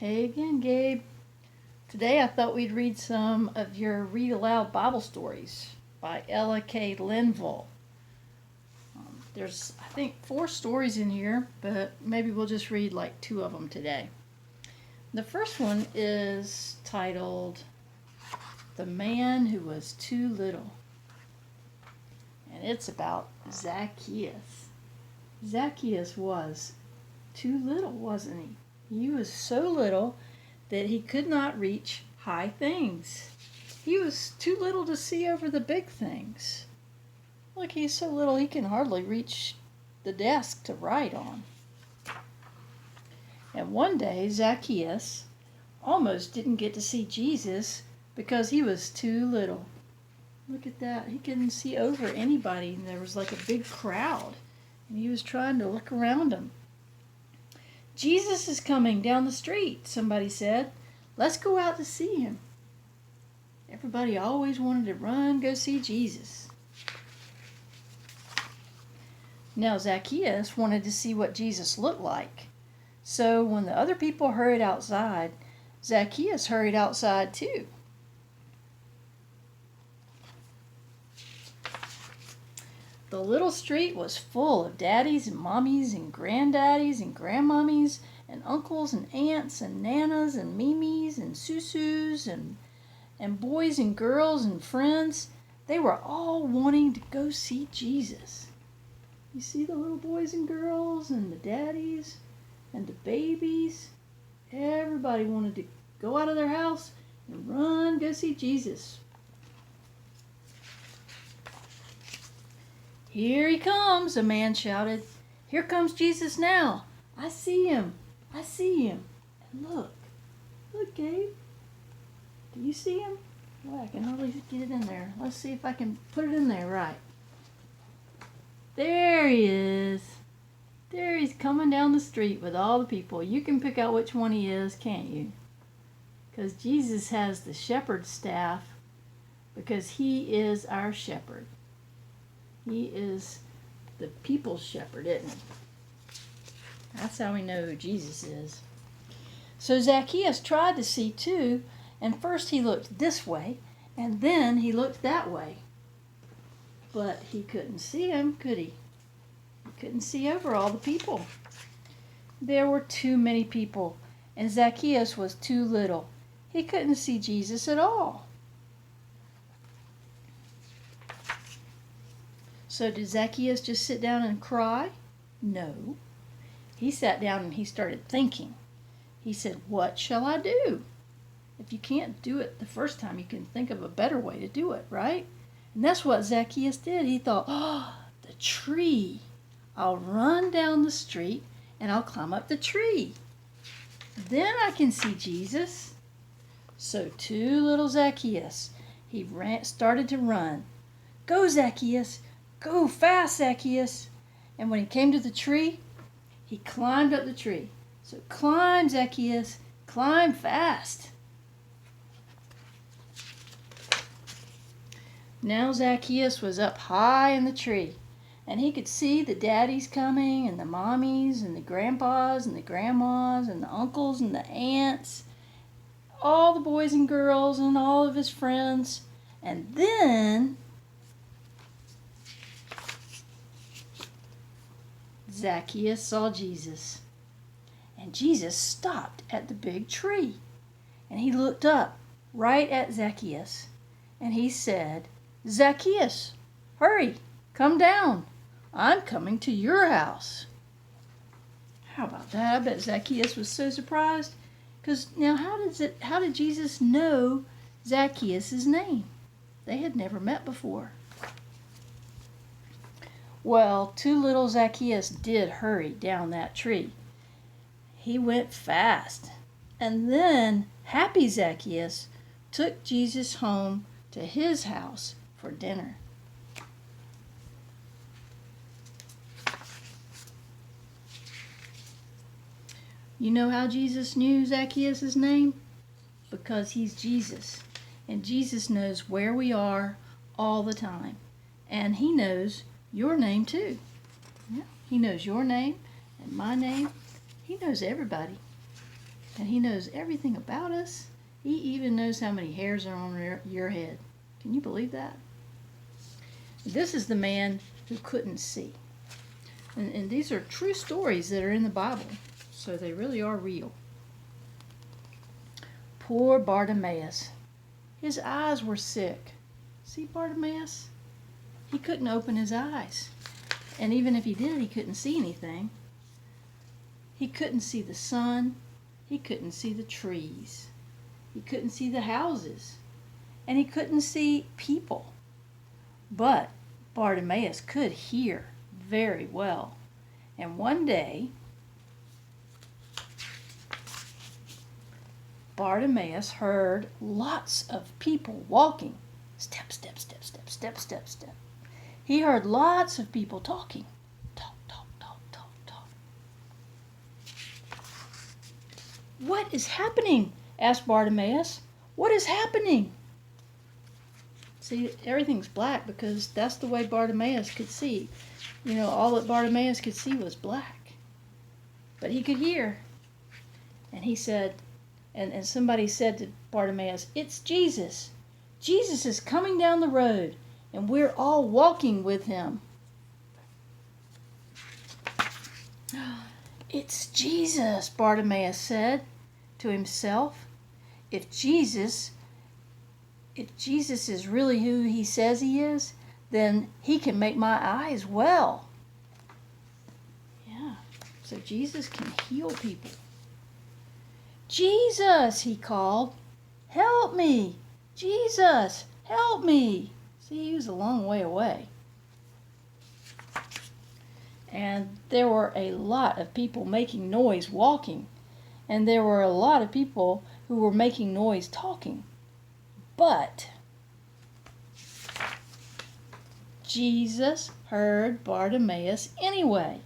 Hey again, Gabe. Today I thought we'd read some of your Read Aloud Bible Stories by Ella K. Linville. There's, I think, 4 stories in here, but maybe we'll just read like 2 of them today. The first one is titled The Man Who Was Too Little, and it's about Zacchaeus. Zacchaeus was too little, wasn't he? He was so little that he could not reach high things. He was too little to see over the big things. Look, he's so little he can hardly reach the desk to write on. And one day, Zacchaeus almost didn't get to see Jesus because he was too little. Look at that. He couldn't see over anybody, and there was like a big crowd, and he was trying to look around him. Jesus is coming down the street, somebody said. Let's go out to see him. Everybody always wanted to go see Jesus. Now Zacchaeus wanted to see what Jesus looked like. So when the other people hurried outside, Zacchaeus hurried outside too. The little street was full of daddies and mommies and granddaddies and grandmommies and uncles and aunts and nanas and mimis and susus and boys and girls and friends. They were all wanting to go see Jesus. You see the little boys and girls and the daddies and the babies. Everybody wanted to go out of their house and go see Jesus. Here he comes, a man shouted. Here comes Jesus now. I see him. I see him. And look, Gabe. Do you see him? Well, I can hardly get it in there. Let's see if I can put it in there right. There he is. There he's coming down the street with all the people. You can pick out which one he is, can't you? Because Jesus has the shepherd's staff because he is our shepherd. He is the people's shepherd, isn't he? That's how we know who Jesus is. So Zacchaeus tried to see too, and first he looked this way, and then he looked that way. But he couldn't see him, could he? He couldn't see over all the people. There were too many people, and Zacchaeus was too little. He couldn't see Jesus at all. So did Zacchaeus just sit down and cry? No. He sat down and he started thinking. He said, what shall I do? If you can't do it the first time, you can think of a better way to do it, right? And that's what Zacchaeus did. He thought, the tree. I'll run down the street and I'll climb up the tree. Then I can see Jesus. So too little Zacchaeus, he started to run. Go, Zacchaeus. Go fast, Zacchaeus. And when he came to the tree, he climbed up the tree. So climb, Zacchaeus. Climb fast. Now Zacchaeus was up high in the tree, and he could see the daddies coming, and the mommies, and the grandpas, and the grandmas, and the uncles, and the aunts, all the boys and girls, and all of his friends. And then Zacchaeus saw Jesus, and Jesus stopped at the big tree, and he looked up right at Zacchaeus, and he said, Zacchaeus, hurry, come down. I'm coming to your house. How about that? I bet Zacchaeus was so surprised, because now how did Jesus know Zacchaeus' name? They had never met before. Well, too little Zacchaeus did hurry down that tree. He went fast. And then happy Zacchaeus took Jesus home to his house for dinner. You know how Jesus knew Zacchaeus' name? Because he's Jesus. And Jesus knows where we are all the time. And he knows your name too. Yeah, he knows your name and my name. He knows everybody. And he knows everything about us. He even knows how many hairs are on your head. Can you believe that? This is the man who couldn't see. And these are true stories that are in the Bible. So they really are real. Poor Bartimaeus. His eyes were sick. See Bartimaeus? He couldn't open his eyes. And even if he did, he couldn't see anything. He couldn't see the sun. He couldn't see the trees. He couldn't see the houses. And he couldn't see people. But Bartimaeus could hear very well. And one day, Bartimaeus heard lots of people walking. Step, step, step, step, step, step, step. He heard lots of people talking. Talk, talk, talk, talk, talk. What is happening? Asked Bartimaeus. What is happening? See, everything's black because that's the way Bartimaeus could see. You know, all that Bartimaeus could see was black. But he could hear. And he said, and somebody said to Bartimaeus, "It's Jesus. Jesus is coming down the road, and we're all walking with him." "It's Jesus," Bartimaeus said to himself. If Jesus is really who he says he is, then he can make my eyes well. Yeah, so Jesus can heal people. "Jesus," he called, "help me! Jesus, help me!" See, he was a long way away. And there were a lot of people making noise walking. And there were a lot of people who were making noise talking. But Jesus heard Bartimaeus anyway.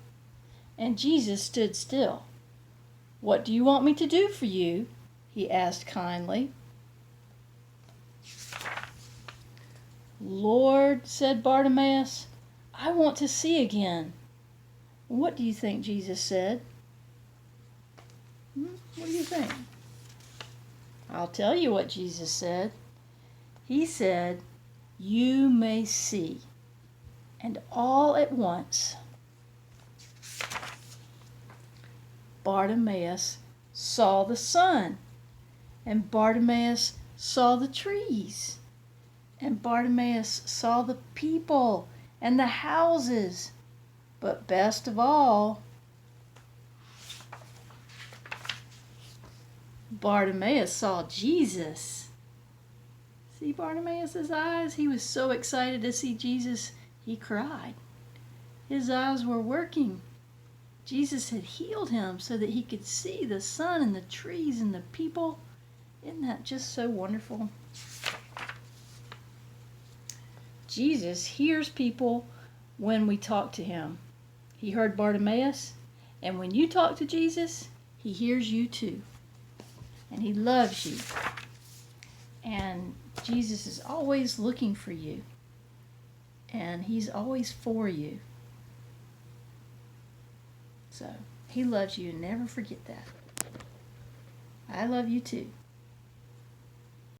And Jesus stood still. "What do you want me to do for you?" he asked kindly. "Lord," said Bartimaeus, "I want to see again." What do you think Jesus said? What do you think? I'll tell you what Jesus said. He said, "You may see." And all at once, Bartimaeus saw the sun, and Bartimaeus saw the trees, and Bartimaeus saw the people and the houses, but best of all, Bartimaeus saw Jesus. See Bartimaeus' eyes? He was so excited to see Jesus, he cried. His eyes were working. Jesus had healed him so that he could see the sun and the trees and the people. Isn't that just so wonderful? Jesus hears people when we talk to him. He heard Bartimaeus, and when you talk to Jesus, he hears you too. And he loves you. And Jesus is always looking for you. And he's always for you. So, he loves you, and never forget that. I love you too.